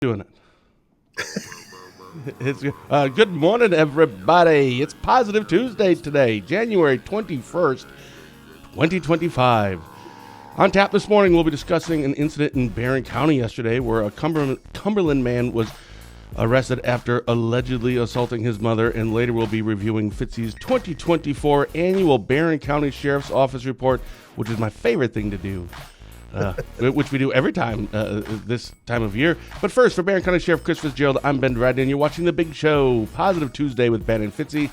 Doing it. Good morning, everybody. It's Positive Tuesday today, January 21st, 2025. On tap this morning, we'll be discussing an incident in Barron County yesterday where a Cumberland man was arrested after allegedly assaulting his mother, and later we'll be reviewing Fitzy's 2024 annual Barron County Sheriff's Office report, which is my favorite thing to do. Which we do every time this time of year. But first, for Barron County Sheriff Chris Fitzgerald, I'm Ben Dryden, and you're watching The Big Show, Positive Tuesday with Ben and Fitzy,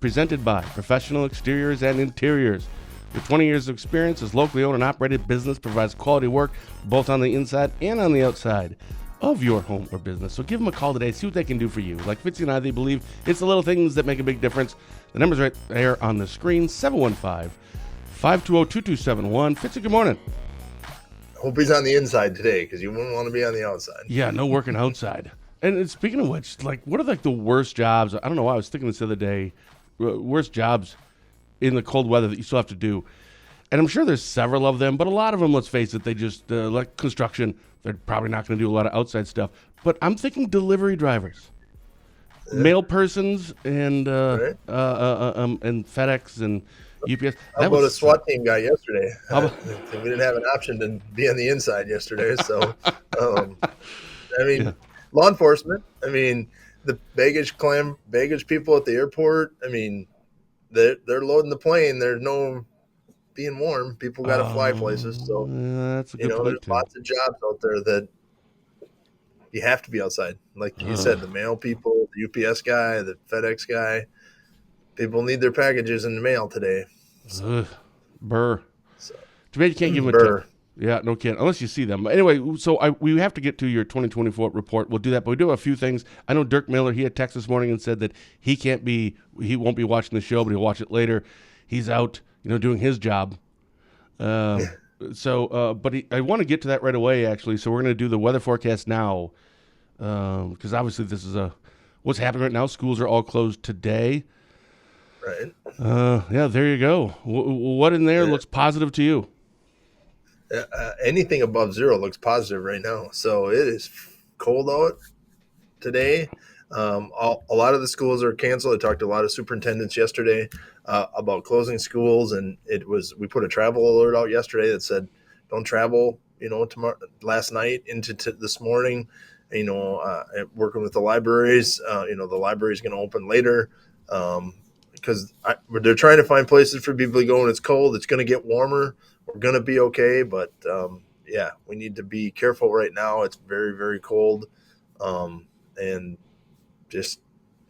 presented by Professional Exteriors and Interiors. With 20 years of experience, this locally owned and operated business provides quality work both on the inside and on the outside of your home or business. So give them a call today, see what they can do for you. Like Fitzy and I, they believe it's the little things that make a big difference. The number's right there on the screen, 715-520-2271. Fitzy, good morning. Hope he's on the inside today, because you wouldn't want to be on the outside. Yeah, no working outside. And speaking of which, like, what are like the worst jobs? I don't know why I was thinking this the other day. Worst jobs in the cold weather that you still have to do. And I'm sure there's several of them, but a lot of them, let's face it, they just, like construction, they're probably not going to do a lot of outside stuff. But I'm thinking delivery drivers, mail persons, and Right. and FedEx and UPS. How about a SWAT team guy yesterday? We didn't have an option to be on the inside yesterday. So, Yeah. law enforcement, the baggage people at the airport, they're loading the plane. There's no being warm. People got to fly places. So, Yeah, that's a good point, there's too. lots of jobs out there that you have to be outside. Like you said, the mail people, the UPS guy, the FedEx guy. People need their packages in the mail today. Ugh, burr. So, Too bad you can't give them a burr. tip. Yeah, no kidding. Unless you see them. Anyway, so we have to get to your 2024 report. We'll do that, but we do have a few things. I know Dirk Miller, he had text this morning and said that he won't be watching the show, but he'll watch it later. He's out, doing his job. But I want to get to that right away, actually. So we're going to do the weather forecast now, because obviously this is what's happening right now. Schools are all closed today. Right. Yeah, there you go. What in there looks positive to you? Anything above zero looks positive right now. So it is cold out today. A lot of the schools are canceled. I talked to a lot of superintendents yesterday about closing schools, and we put a travel alert out yesterday that said don't travel. Tomorrow, last night into this morning. Working with the libraries. The library is going to open later. Because they're trying to find places for people to go when it's cold. It's going to get warmer. We're going to be okay, but we need to be careful right now. It's very, very cold, and just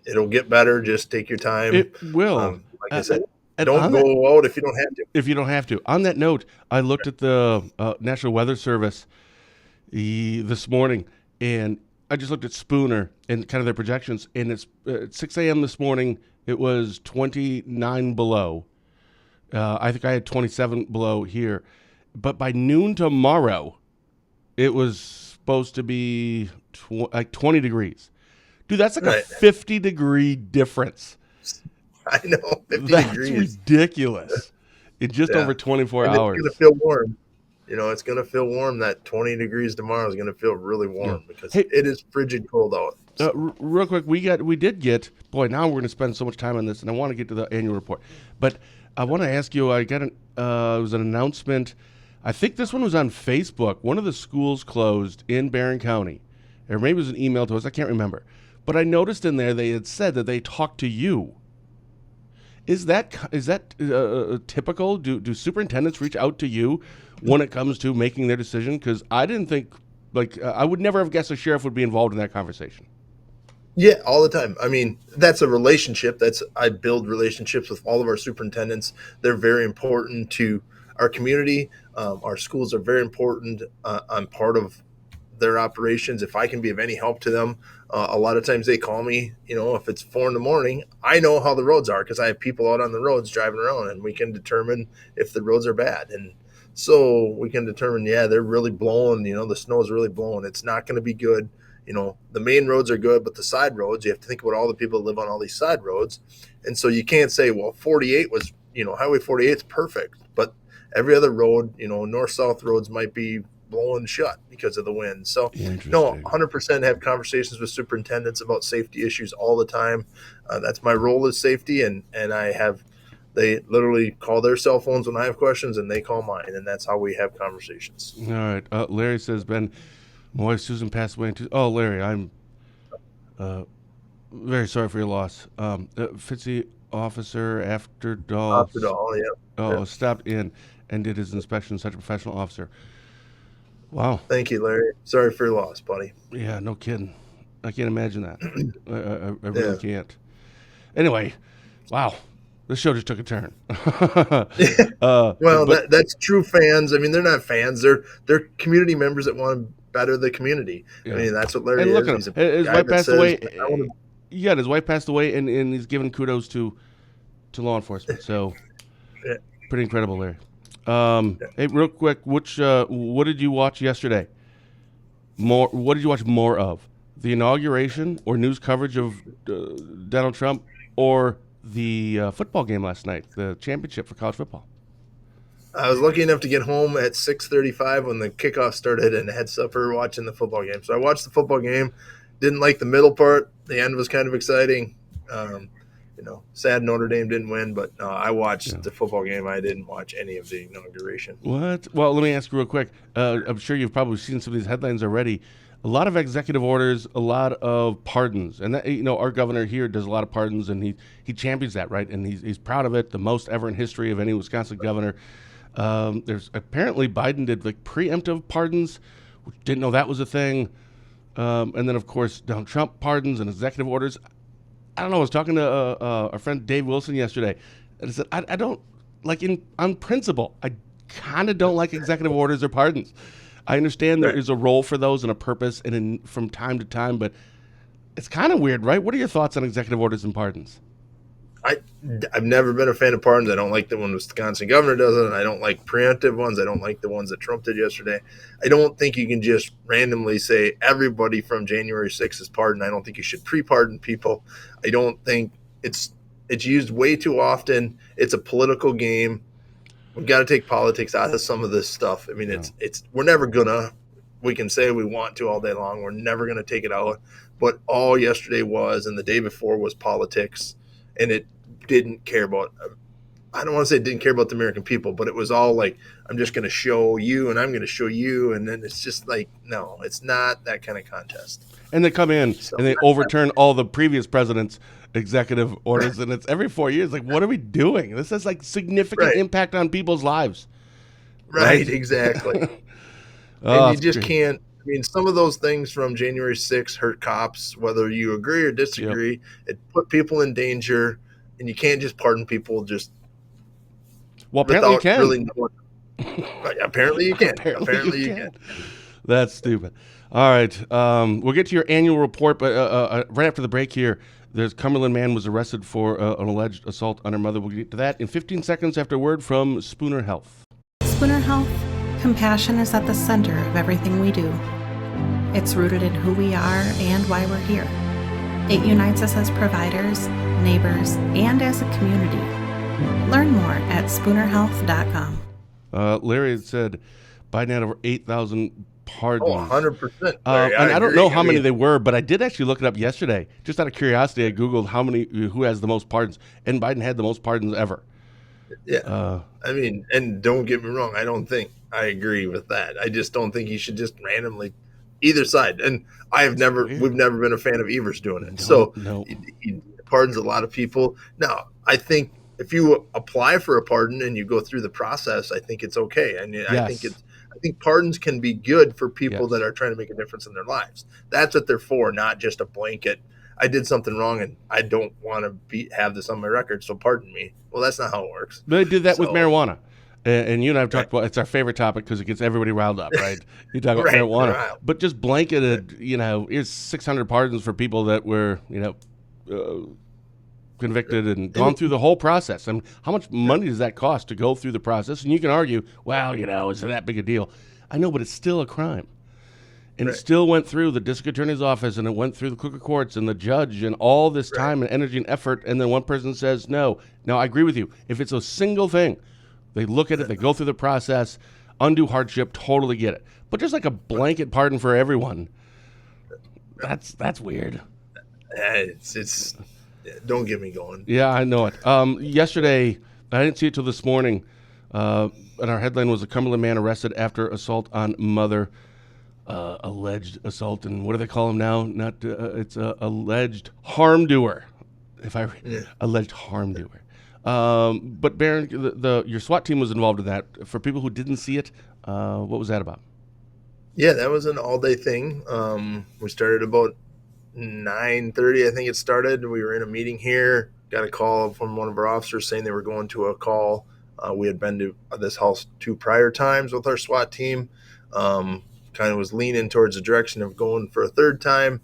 it'll get better. Just take your time. It will. Like I said, and don't go out if you don't have to. If you don't have to. On that note, I looked at the National Weather Service this morning, and I just looked at Spooner and kind of their projections, and it's at 6 a.m. this morning. It was 29 below. I think I had 27 below here. But by noon tomorrow, it was supposed to be like 20 degrees. Dude, that's like a 50-degree difference. I know, 50 That's degrees. Ridiculous. In just over 24 hours. It's going to feel warm. It's going to feel warm. That 20 degrees tomorrow is going to feel really warm because it is frigid cold out. So. Real quick, we did get, boy, now we're going to spend so much time on this, and I want to get to the annual report. But I want to ask you, it was an announcement. I think this one was on Facebook. One of the schools closed in Barron County. Or maybe it was an email to us. I can't remember. But I noticed in there they had said that they talked to you. Is that typical? Do superintendents reach out to you when it comes to making their decision? Because I didn't think, I would never have guessed a sheriff would be involved in that conversation. Yeah, all the time. That's a relationship. I build relationships with all of our superintendents. They're very important to our community. Our schools are very important. I'm part of their operations. If I can be of any help to them, a lot of times they call me. If it's 4 a.m, I know how the roads are because I have people out on the roads driving around, and we can determine if the roads are bad. And so we can determine, they're really blowing. The snow is really blowing. It's not going to be good. The main roads are good, but the side roads, you have to think about all the people that live on all these side roads. And so you can't say, well, 48 was, Highway 48 is perfect, but every other road, north-south roads might be blowing shut because of the wind. So, no, Interesting. 100% have conversations with superintendents about safety issues all the time. That's my role is safety, and they literally call their cell phones when I have questions, and they call mine, and that's how we have conversations. All right. Larry says, Ben, my wife Susan passed away. Oh, Larry, I'm very sorry for your loss. Fitzy officer after Dahl. After all, yeah. Oh, stopped in and did his inspection. Such a professional officer. Wow. Thank you, Larry. Sorry for your loss, buddy. Yeah, no kidding. I can't imagine that. I really can't. Anyway, wow. This show just took a turn. That's true fans. I mean, they're not fans. They're community members that want to better the community. Yeah. I mean, that's what Larry and look is. At him. His wife passed away. Yeah, his wife passed away, and he's giving kudos to law enforcement. So, pretty incredible, Larry. Hey, real quick, what did you watch yesterday? What did you watch more of? The inauguration or news coverage of Donald Trump, or the football game last night, the championship for college football? I was lucky enough to get home at 6:35 when the kickoff started and had supper watching the football game. So I watched the football game. Didn't like the middle part. The end was kind of exciting. Sad Notre Dame didn't win, but I watched the football game. I didn't watch any of the inauguration. What? Well, let me ask you real quick. I'm sure you've probably seen some of these headlines already. A lot of executive orders, a lot of pardons, and that, our governor here does a lot of pardons, and he champions that, right? And he's proud of it, the most ever in history of any Wisconsin governor. There's apparently Biden did like preemptive pardons, which didn't know that was a thing, and then of course Donald Trump pardons and executive orders. I don't know. I was talking to our friend Dave Wilson yesterday, and I said I don't like on principle. I kind of don't like executive orders or pardons. I understand there is a role for those and a purpose, and from time to time, but it's kind of weird, right? What are your thoughts on executive orders and pardons? I've never been a fan of pardons. I don't like the one the Wisconsin governor does it, and I don't like preemptive ones. I don't like the ones that Trump did yesterday. I don't think you can just randomly say everybody from January 6th is pardoned. I don't think you should pre-pardon people. I don't think it's used way too often. It's a political game. We've got to take politics out of some of this stuff. I mean, we're never gonna. We can say we want to all day long. We're never gonna take it out. But all yesterday was, and the day before was politics, and it didn't care about. I don't want to say it didn't care about the American people, but it was all like, I'm just going to show you, and I'm going to show you, and then it's just like, no, it's not that kind of contest. And they come in and they overturn all the previous presidents' executive orders, and it's every 4 years. Like, what are we doing? This has like significant impact on people's lives. Right? Exactly. And you just can't. I mean, some of those things from January 6th hurt cops, whether you agree or disagree. Yep. It put people in danger, and you can't just pardon people just. Well, apparently you can. Really apparently you can. Apparently you can. That's stupid. All right. We'll get to your annual report, but right after the break here, there's Cumberland man was arrested for an alleged assault on her mother. We'll get to that in 15 seconds after a word from Spooner Health. Spooner Health, compassion is at the center of everything we do. It's rooted in who we are and why we're here. It unites us as providers, neighbors, and as a community. Learn more at spoonerhealth.com. Larry had said Biden had over 8,000 pardons. 100%. And I don't know how many they were, but I did actually look it up yesterday. Just out of curiosity, I Googled who has the most pardons, and Biden had the most pardons ever. Yeah. I mean, and don't get me wrong, I don't think I agree with that. I just don't think you should just randomly either side. And we've never been a fan of Evers doing it. He pardons a lot of people. Now, I think if you apply for a pardon and you go through the process, I think it's okay. I mean, yes. I think pardons can be good for people that are trying to make a difference in their lives. That's what they're for, not just a blanket. I did something wrong and I don't want to have this on my record, so pardon me. Well, that's not how it works. They did that with marijuana. And you and I have talked about, it's our favorite topic because it gets everybody riled up, right? You talk about marijuana. But just blanketed, here's 600 pardons for people that were, convicted and gone through the whole process. I mean, how much money does that cost to go through the process? And you can argue, well, is it that big a deal? I know, but it's still a crime. And it still went through the district attorney's office, and it went through the clerk of courts and the judge and all this time and energy and effort, and then one person says no. Now, I agree with you. If it's a single thing, they look at it, they go through the process, undue hardship, totally get it. But just like a blanket pardon for everyone, that's weird. It's don't get me going. Yeah, I know it. Yesterday, I didn't see it till this morning, and our headline was a Cumberland man arrested after assault on mother. Alleged assault, and what do they call him now? Not it's alleged harm doer. Alleged harm doer. But Barron, your SWAT team was involved in that. For people who didn't see it, what was that about? Yeah, that was an all-day thing. We started about 9:30, I think it started. We were in a meeting here. Got a call from one of our officers saying they were going to a call. We had been to this house 2 prior times with our SWAT team. Kind of was leaning towards the direction of going for a 3rd time.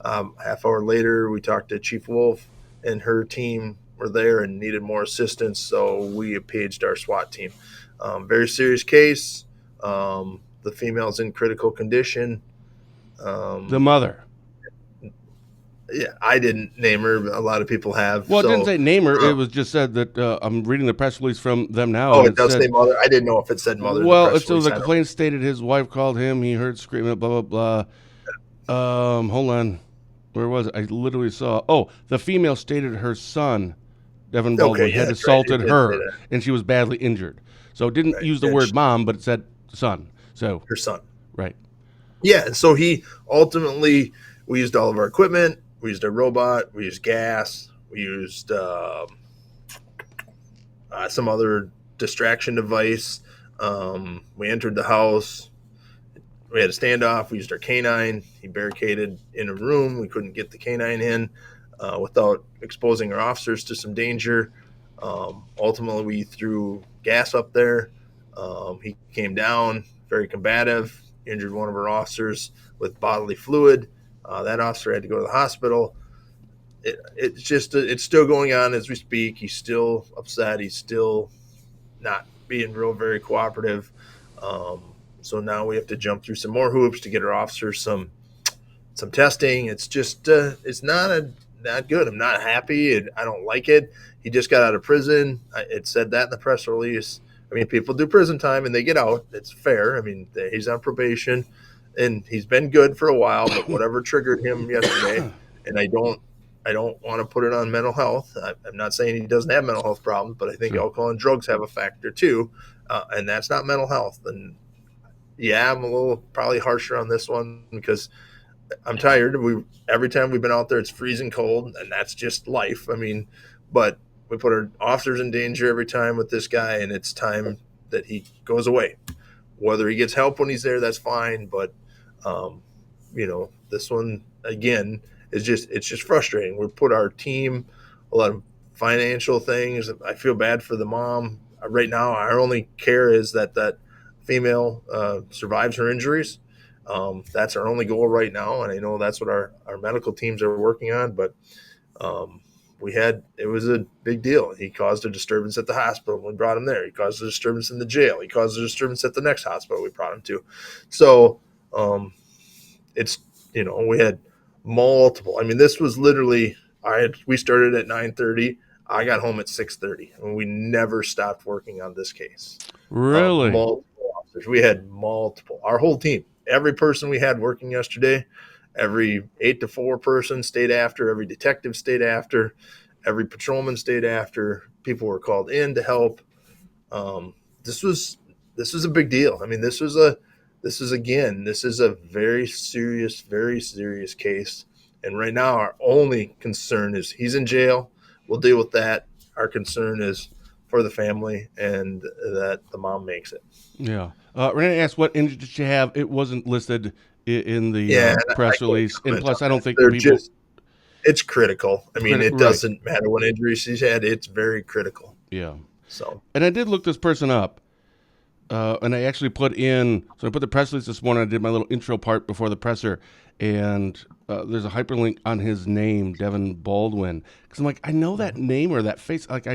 Half hour later, we talked to Chief Wolf, and her team were there and needed more assistance, so we paged our SWAT team. Very serious case. The female's in critical condition. The mother. Yeah, I didn't name her, but a lot of people have. Well, it didn't say name her. It was just said that I'm reading the press release from them now. Oh, it does say mother? I didn't know if it said mother. Well, so the complaint stated his wife called him. He heard screaming, blah, blah, blah. Hold on. Where was it? I literally saw. Oh, the female stated her son, Devin Baldwin, had assaulted her, and she was badly injured. So it didn't use the word mom, but it said son. So her son. Right. Yeah, and so he ultimately, we used all of our equipment. We used a robot. We used gas. We used some other distraction device. We entered the house. We had a standoff. We used our canine. He barricaded in a room. We couldn't get the canine in without exposing our officers to some danger. Ultimately, we threw gas up there. He came down, very combative, injured one of our officers with bodily fluid. That officer had to go to the hospital. It's still going on as we speak. He's still upset. He's still not being very cooperative. So now we have to jump through some more hoops to get our officers some testing. It's just it's not good. I'm not happy. I don't like it. He just got out of prison. It said that in the press release. I mean, people do prison time and they get out. It's fair. I mean, he's on probation. And he's been good for a while, but whatever triggered him yesterday, and I don't want to put it on mental health. I'm not saying he doesn't have mental health problems, but I think alcohol and drugs have a factor too, and that's not mental health. And yeah, I'm a little probably harsher on this one because I'm tired. Every time we've been out there, it's freezing cold, and that's just life. I mean, but we put our officers in danger every time with this guy, and it's time that he goes away. Whether he gets help when he's there, that's fine, but this one again is just frustrating. We put our team a lot of financial things. I feel bad for the mom. Right now, our only care is that female survives her injuries. That's our only goal right now, and I know that's what our medical teams are working on. But it was a big deal. He caused a disturbance at the hospital. We brought him there. He caused a disturbance in the jail. He caused a disturbance at the next hospital we brought him to. So we had multiple. I mean, this was literally we started at 9:30. I got home at 6:30, and we never stopped working on this case. Really? Multiple officers. We had multiple. Our whole team, every person we had working yesterday, every 8 to 4 person stayed after. Every detective stayed after. Every patrolman stayed after. People were called in to help. This was a big deal. I mean, this is a very serious case. And right now, our only concern is he's in jail. We'll deal with that. Our concern is for the family and that the mom makes it. Yeah. Renee asked what injury did she have. It wasn't listed in the press release. And plus, I don't think it's critical. I mean, it doesn't matter what injury she's had. It's very critical. Yeah. So. And I did look this person up. And I actually put the press release this morning. I did my little intro part before the presser, and there's a hyperlink on his name, Devin Baldwin. Because I'm like, I know that name or that face. Like,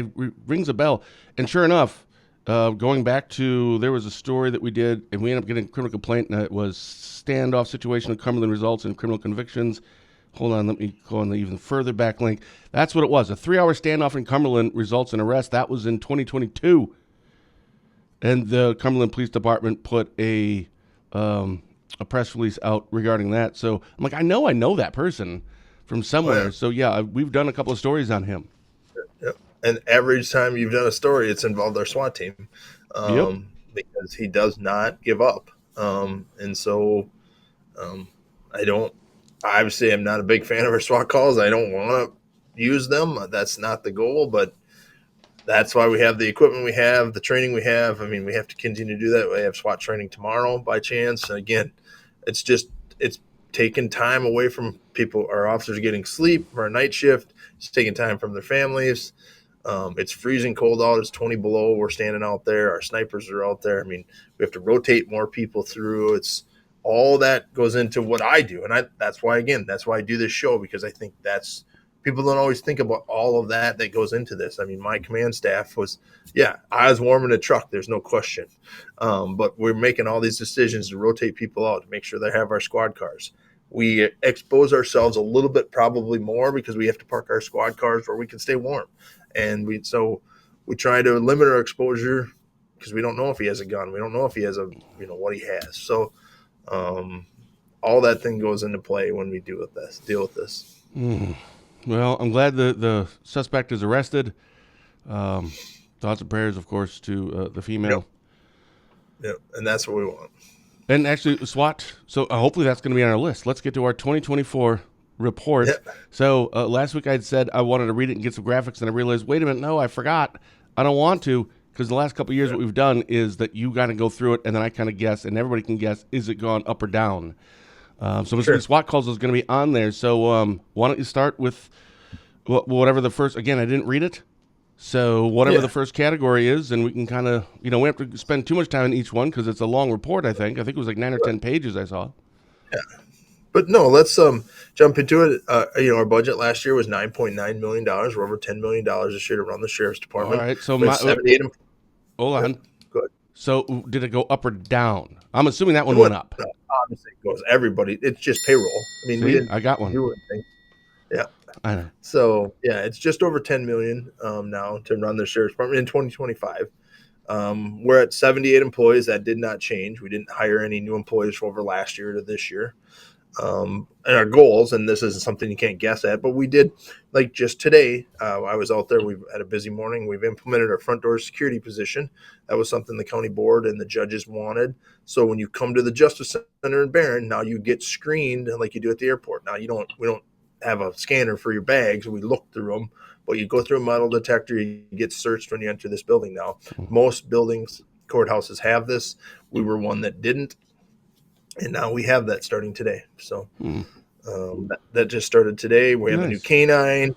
rings a bell. And sure enough, going back to, there was a story that we did, and we ended up getting a criminal complaint, and it was standoff situation in Cumberland results in criminal convictions. Hold on, let me go on the even further back link. That's what it was. A 3-hour standoff in Cumberland results in arrest. That was in 2022. And the Cumberland Police Department put a press release out regarding that. So I'm like, I know that person from somewhere. Oh, yeah. So yeah, we've done a couple of stories on him. Yep. And every time you've done a story, it's involved our SWAT team, Yep. because he does not give up. And so I don't, obviously, I'm not a big fan of our SWAT calls. I don't want to use them. That's not the goal, but that's why we have the equipment we have, the training we have. I mean, we have to continue to do that. We have SWAT training tomorrow by chance. And again, it's taking time away from people. Our officers are getting sleep for a night shift. It's taking time from their families. It's freezing cold out. It's 20 below. We're standing out there. Our snipers are out there. I mean, we have to rotate more people through. It's all that goes into what I do. And that's why I do this show, because I think people don't always think about all of that goes into this. I mean, my command staff was, I was warming a truck. There's no question. But we're making all these decisions to rotate people out, to make sure they have our squad cars. We expose ourselves a little bit, probably more, because we have to park our squad cars where we can stay warm. And we try to limit our exposure, because we don't know if he has a gun. We don't know if he has what he has. So all that thing goes into play when we deal with this. Well, I'm glad the suspect is arrested. Thoughts and prayers, of course, to the female. Yep, and that's what we want. And actually, SWAT, so hopefully that's going to be on our list. Let's get to our 2024 report. Yep. So last week I'd said I wanted to read it and get some graphics, and I realized, wait a minute, no, I forgot. I don't want to, because the last couple of years what we've done is that you got to go through it, and then I kind of guess, and everybody can guess, is it gone up or down? So the SWAT calls is going to be on there. So why don't you start with whatever the first, again, I didn't read it. So whatever the first category is, and we can kind of, we don't have to spend too much time in each one, because it's a long report, I think. It was like 9 or 10 pages I saw. Yeah. But no, let's jump into it. Our budget last year was $9.9 million. We're over $10 million this year to run the sheriff's department. All right. So hold on. Good. So did it go up or down? I'm assuming that one went up. No, obviously it goes. Everybody, it's just payroll. I mean, I got one. Yeah. I know. So it's just over $10 million now to run the sheriff's department in 2025. We're at 78 employees. That did not change. We didn't hire any new employees over last year to this year. And our goals, and this isn't something you can't guess at, but we did, like just today, I was out there, we've had a busy morning. We've implemented our front door security position. That was something the county board and the judges wanted. So when you come to the Justice Center in Barron, now you get screened like you do at the airport. Now we don't have a scanner for your bags. We look through them, but you go through a metal detector, you get searched when you enter this building now. Most buildings, courthouses have this. We were one that didn't. And now we have that starting today. So that just started today. We have a new canine.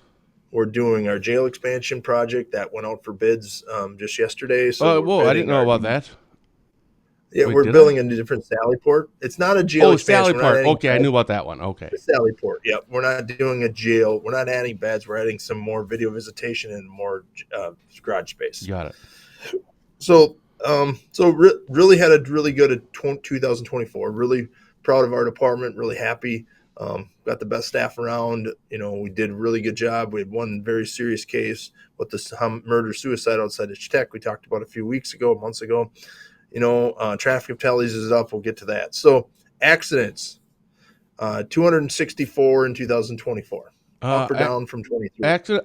We're doing our jail expansion project that went out for bids just yesterday. So I didn't know about that. Yeah, we're building a different Sallyport. It's not a jail expansion. Sallyport. Okay, I knew about that one. Okay. Sallyport. Yep. We're not doing a jail. We're not adding beds. We're adding some more video visitation and more garage space. Got it. So really had a really good 2024. Really proud of our department. Really happy. Got the best staff around. We did a really good job. We had one very serious case with this murder-suicide outside of Tech we talked about months ago. Traffic fatalities is up. We'll get to that. So accidents, 264 in 2024. Up or down from 23? Accident.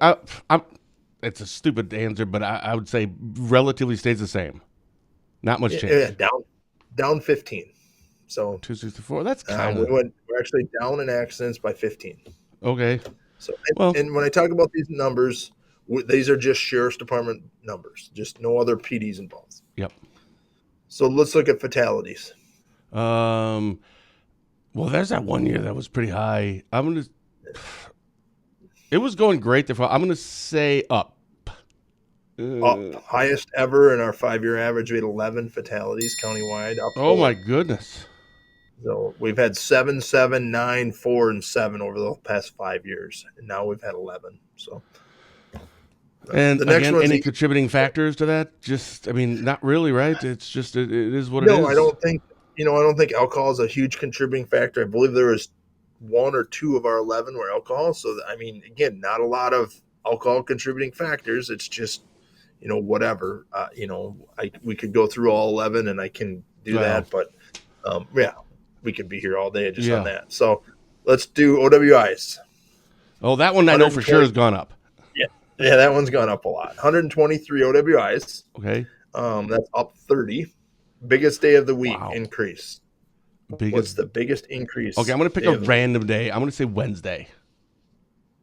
It's a stupid answer, but I would say relatively stays the same. Not much change. Yeah, down 15. So 264. That's kind of. We're actually down in accidents by 15. Okay. So and when I talk about these numbers, these are just sheriff's department numbers. Just no other PDs involved. Yep. So let's look at fatalities. Well, there's that one year that was pretty high. It was going great. Therefore, I'm gonna say up. Up, highest ever in our 5-year average. We had 11 fatalities countywide. Up. Oh my goodness! So we've had 7, 7, 9, 4, and 7 over the past 5 years, and now we've had 11. So, and the next again, any contributing factors to that? Not really, right? It's just it is what it is. No, I don't think alcohol is a huge contributing factor. I believe there was 1 or 2 of our 11 were alcohol. So again, not a lot of alcohol contributing factors. It's just whatever. We could go through all 11, and I can do that, but we could be here all day just on that. So let's do OWIs. Oh, that one I know for sure has gone up. Yeah, that one's gone up a lot. 123 OWIs. Okay. That's up 30. Biggest day of the week increase. What's the biggest increase? Okay, I'm going to pick a random day. I'm going to say Wednesday.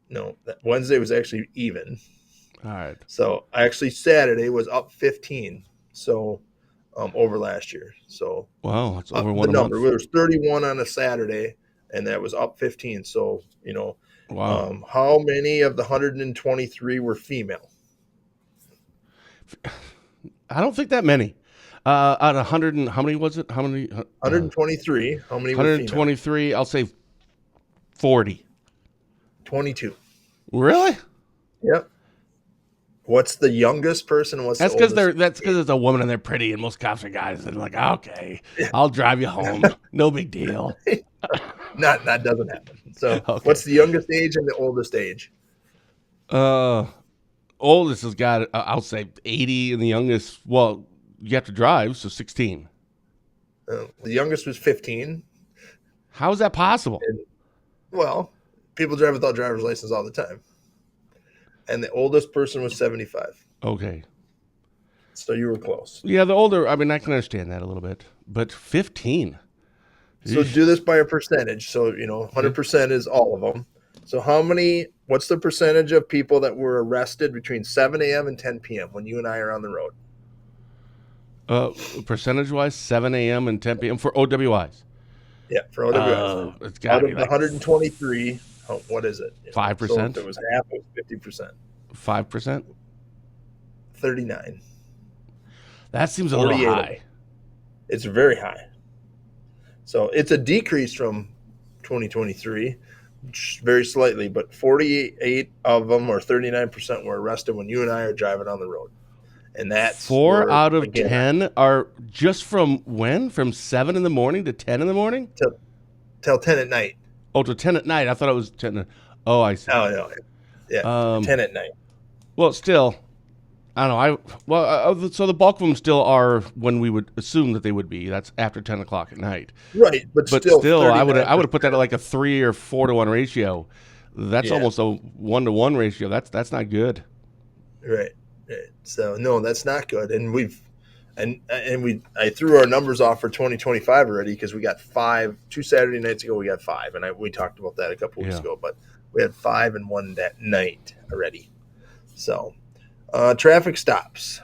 No, Wednesday was actually even. All right. So actually Saturday was up 15. So over last year. So wow, that's over one the number. month. It was 31 on a Saturday, and that was up 15. So wow. How many of the 123 were female? I don't think that many. Out of 100, how many was it? How many? 123. How many? 123. Were female? I'll say 40. 22. Really? Yep. What's the youngest person? That's because it's a woman and they're pretty, and most cops are guys. And like, okay, I'll drive you home. No big deal. That doesn't happen. So, What's the youngest age and the oldest age? Oldest has got I'll say 80, and the youngest, well, you have to drive, so 16. The youngest was 15. How is that possible? People drive without driver's license all the time. And the oldest person was 75. Okay. So you were close. Yeah, the older, I mean, I can understand that a little bit. But 15. So do this by a percentage. So, 100% is all of them. So what's the percentage of people that were arrested between 7 a.m. and 10 p.m. when you and I are on the road? Percentage-wise, 7 a.m. and 10 p.m. for OWIs. Yeah, for OWIs. It's got to be like 123, what is it? 5%? So if it was half, it was 50%. 5%? 39. That seems a little high. It's very high. So it's a decrease from 2023, very slightly, but 48 of them, or 39%, were arrested when you and I are driving on the road. And that's 4 out of 10 are just from when? From 7 in the morning to 10 in the morning? Till 10 at night. Oh, to 10 at night. I thought it was 10. Oh, I see. Oh, no. Yeah, 10 at night. Well, still, I don't know. So the bulk of them still are when we would assume that they would be. That's after 10 o'clock at night. Right, but still I would have put that at like a 3 or 4 to 1 ratio. That's almost a 1 to 1 ratio. That's not good. Right. So no, that's not good. And I threw our numbers off for 2025 already because we got 5. 2 Saturday nights ago we got 5, and we talked about that a couple weeks ago. But we had 5 and 1 that night already. So traffic stops,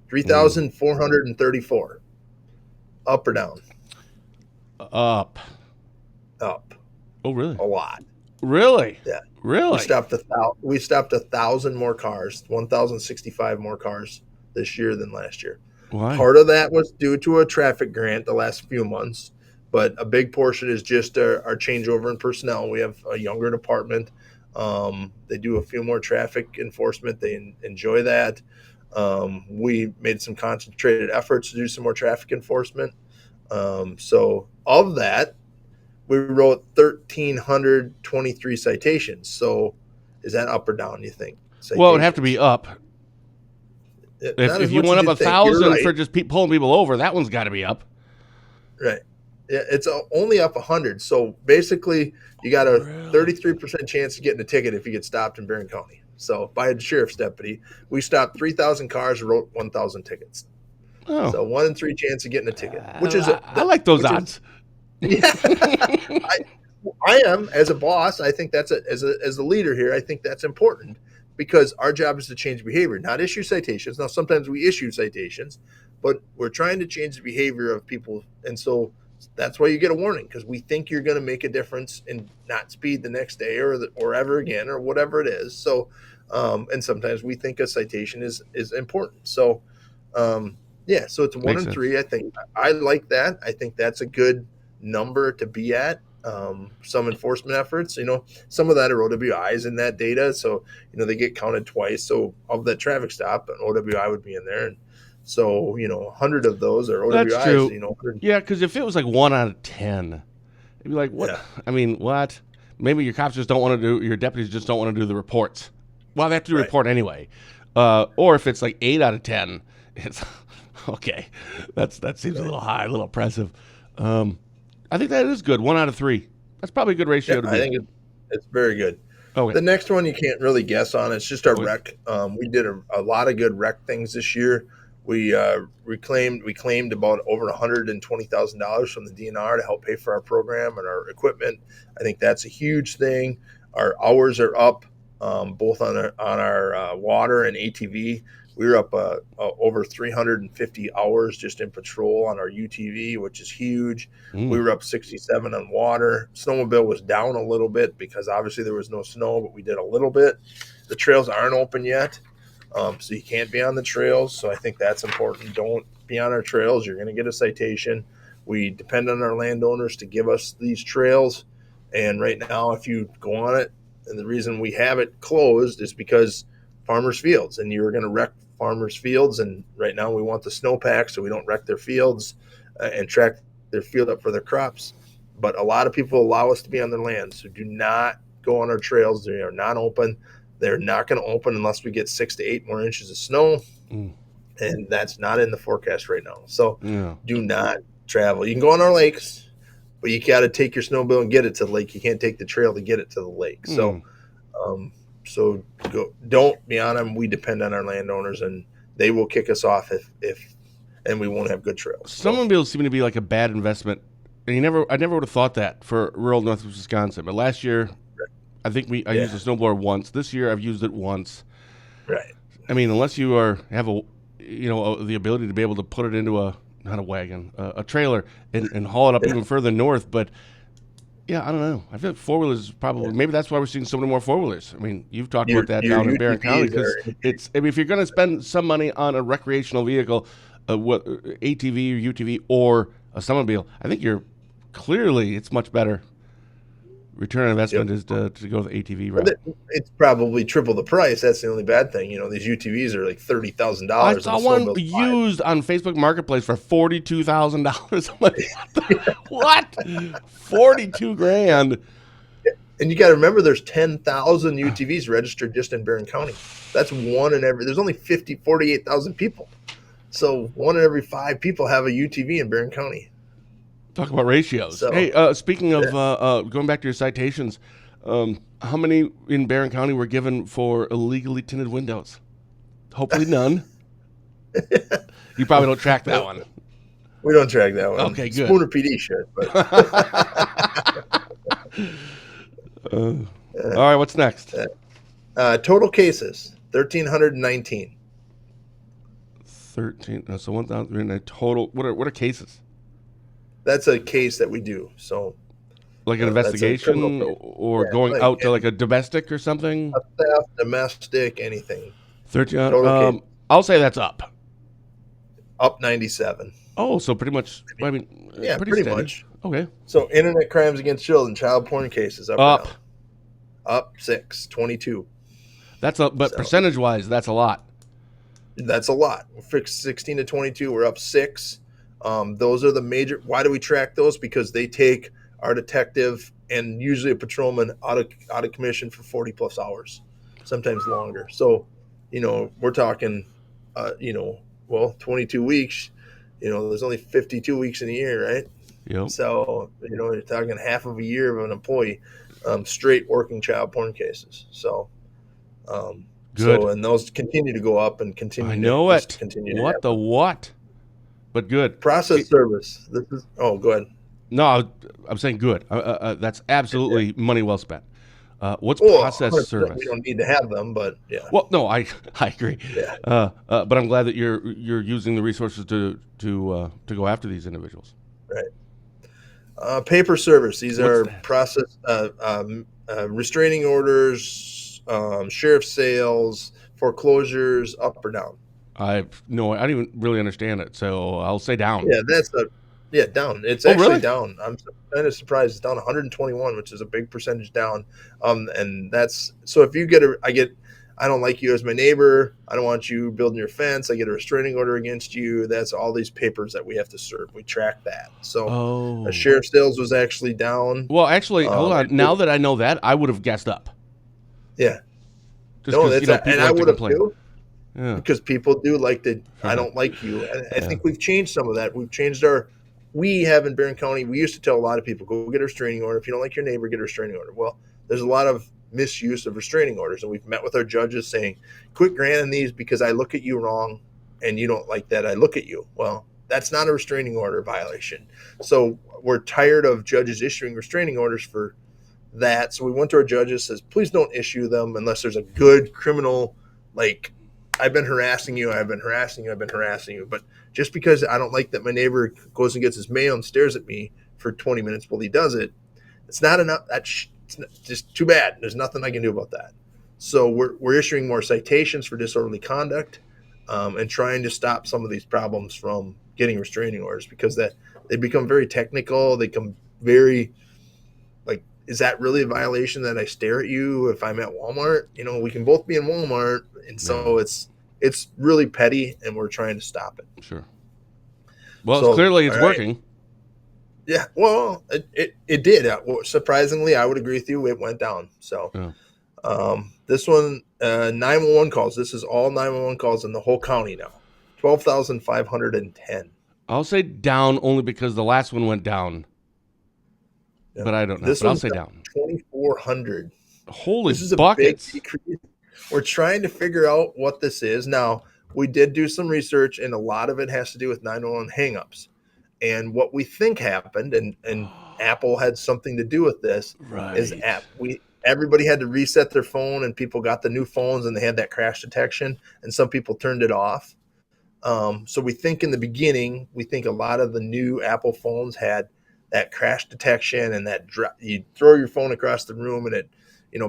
3,434. Up or down? Up. Oh, really? A lot. Really? Yeah. Really? We stopped 1,000 more cars, 1,065 more cars this year than last year. Why? Part of that was due to a traffic grant the last few months, but a big portion is just our changeover in personnel. We have a younger department. They do a few more traffic enforcement. They enjoy that. We made some concentrated efforts to do some more traffic enforcement. So of that, we wrote 1,323 citations. So is that up or down, you think? Citations? Well, it would have to be up. If you went up 1,000 for just pulling people over, that one's got to be up. Right. Yeah, it's only up 100. So basically, you got a 33% chance of getting a ticket if you get stopped in Barron County. So by a sheriff's deputy, we stopped 3,000 cars and wrote 1,000 tickets. Oh. So 1 in 3 chance of getting a ticket, which is I like those odds. I am, as a boss. I think that's as a leader here. I think that's important because our job is to change behavior, not issue citations. Now, sometimes we issue citations, but we're trying to change the behavior of people, and so that's why you get a warning, because we think you're going to make a difference and not speed the next day or ever again or whatever it is. So, and sometimes we think a citation is important. So, so it's 1 in 3. I think I like that. I think that's a good number to be at. Some enforcement efforts, some of that are OWIs in that data. So, they get counted twice. So of that traffic stop, an OWI would be in there. And so, 100 of those are OWIs. That's true. Yeah, because if it was like 1 out of 10, it'd be like, what? Yeah. I mean, what? Maybe your cops just don't want to do, your deputies just don't want to do the reports. Well, they have to do a report anyway. Or if it's like 8 out of 10, it's okay. That seems a little high, a little oppressive. I think that is good. 1 out of 3. That's probably a good ratio to be. I think it's very good. Okay. The next one you can't really guess on. It's just our rec. We did a lot of good rec things this year. We claimed about over $120,000 from the DNR to help pay for our program and our equipment. I think that's a huge thing. Our hours are up, both on our water and ATV. We were up over 350 hours just in patrol on our UTV, which is huge. We were up 67 on water. Snowmobile was down a little bit because obviously there was no snow, but we did a little bit. The trails aren't open yet, so you can't be on the trails. So I think that's important. Don't be on our trails. You're going to get a citation. We depend on our landowners to give us these trails. And right now, if you go on it, and the reason we have it closed is because farmers' fields, and you're going to wreck farmers' fields. And right now we want the snowpack so we don't wreck their fields and track their field up for their crops. But a lot of people allow us to be on their land. So do not go on our trails. They are not open. They're not going to open unless we get 6 to 8 more inches of snow. And that's not in the forecast right now. So do not travel. You can go on our lakes, but you got to take your snowmobile and get it to the lake. You can't take the trail to get it to the lake. So don't be on them. We depend on our landowners, and they will kick us off if and we won't have good trails. Snowmobiles seem to be like a bad investment. And I never would have thought that for rural northwest Wisconsin. But last year, I think I used a snowblower once. This year, I've used it once. Right. I mean, unless you have the ability to be able to put it into not a wagon, a trailer, and haul it up even further north. But yeah, I don't know. I feel like four-wheelers probably, maybe that's why we're seeing so many more four-wheelers. I mean, you've talked about that down in Barron County, because if you're going to spend some money on a recreational vehicle, ATV or UTV or a snowmobile, I think it's much better. Return on investment is to go the ATV route. It's probably triple the price. That's the only bad thing. These UTVs are like $30,000. I saw one used on Facebook Marketplace for $42,000. I'm like, what? 42 grand. And you got to remember, there's 10,000 UTVs registered just in Barron County. That's one in every. There's only 48,000 people. So 1 in every 5 people have a UTV in Barron County. Talk about ratios. So, hey, speaking of going back to your citations, how many in Barron County were given for illegally tinted windows? Hopefully none. You probably don't track that one. We don't track that one. Okay, good. Spooner PD should. All right, what's next? Total cases, 1,319. 13. So 1,000 in a total. What are cases? That's a case that we do. So, like an investigation or going out to like a domestic or something? A theft, domestic, anything. 13. I'll say that's up. Up 97. Oh, so pretty much. I mean, pretty much. Okay. So internet crimes against children, child porn cases up. Up 6, 22. That's but percentage-wise, that's a lot. That's a lot. We're fixed 16 to 22. We're up 6. Those are the major. Why do we track those? Because they take our detective and usually a patrolman out of commission for 40 plus hours, sometimes longer. So, we're talking, 22 weeks. There's only 52 weeks in a year, right? Yep. So, you're talking half of a year of an employee straight working child porn cases. So, good. And those continue to go up and continue. I know it. Continue. What the what? But good. Process service. Go ahead. No, I'm saying good. That's absolutely money well spent. What's process service? We don't need to have them, but yeah. Well, no, I agree. Yeah. But I'm glad that you're using the resources to go after these individuals. Right. Paper service. These are process restraining orders, sheriff sales, foreclosures, up or down. I don't even really understand it, so I'll say down. Yeah, down. It's actually really? down. I'm kind of surprised. It's down 121, which is a big percentage down. And that's so if you I don't like you as my neighbor. I don't want you building your fence. I get a restraining order against you. That's all these papers that we have to serve. We track that. So the sheriff sales was actually down. Well, actually, hold on. Now that I know that, I would have guessed up. Yeah. Just and I would have too. because people do like to, I don't like you. And I think we've changed some of that. We have in Barron County, we used to tell a lot of people, go get a restraining order. If you don't like your neighbor, get a restraining order. Well, there's a lot of misuse of restraining orders. And we've met with our judges saying, quit granting these because I look at you wrong and you don't like that I look at you. Well, that's not a restraining order violation. So we're tired of judges issuing restraining orders for that. So we went to our judges, says, please don't issue them unless there's a good criminal, like, I've been harassing you. But just because I don't like that my neighbor goes and gets his mail and stares at me for 20 minutes while he does it, it's not enough. It's just too bad. There's nothing I can do about that. So we're issuing more citations for disorderly conduct and trying to stop some of these problems from getting restraining orders, because that they become very technical. They become very like, is that really a violation that I stare at you if I'm at Walmart? We can both be in Walmart. And so it's really petty, and we're trying to stop it. Sure. Well, clearly it's working. Yeah, well, it did. Surprisingly, I would agree with you. It went down. So this one, 911 calls. This is all 911 calls in the whole county now. 12,510. I'll say down only because the last one went down. Yeah. But I don't know. I'll say down. 2,400. Holy this is buckets. A big decrease. We're trying to figure out what this is. Now, we did do some research, and a lot of it has to do with 911 hangups. And what we think happened, and Apple had something to do with this, is everybody had to reset their phone, and people got the new phones, and they had that crash detection, and some people turned it off. So we think in the beginning, a lot of the new Apple phones had that crash detection, and that you throw your phone across the room, and it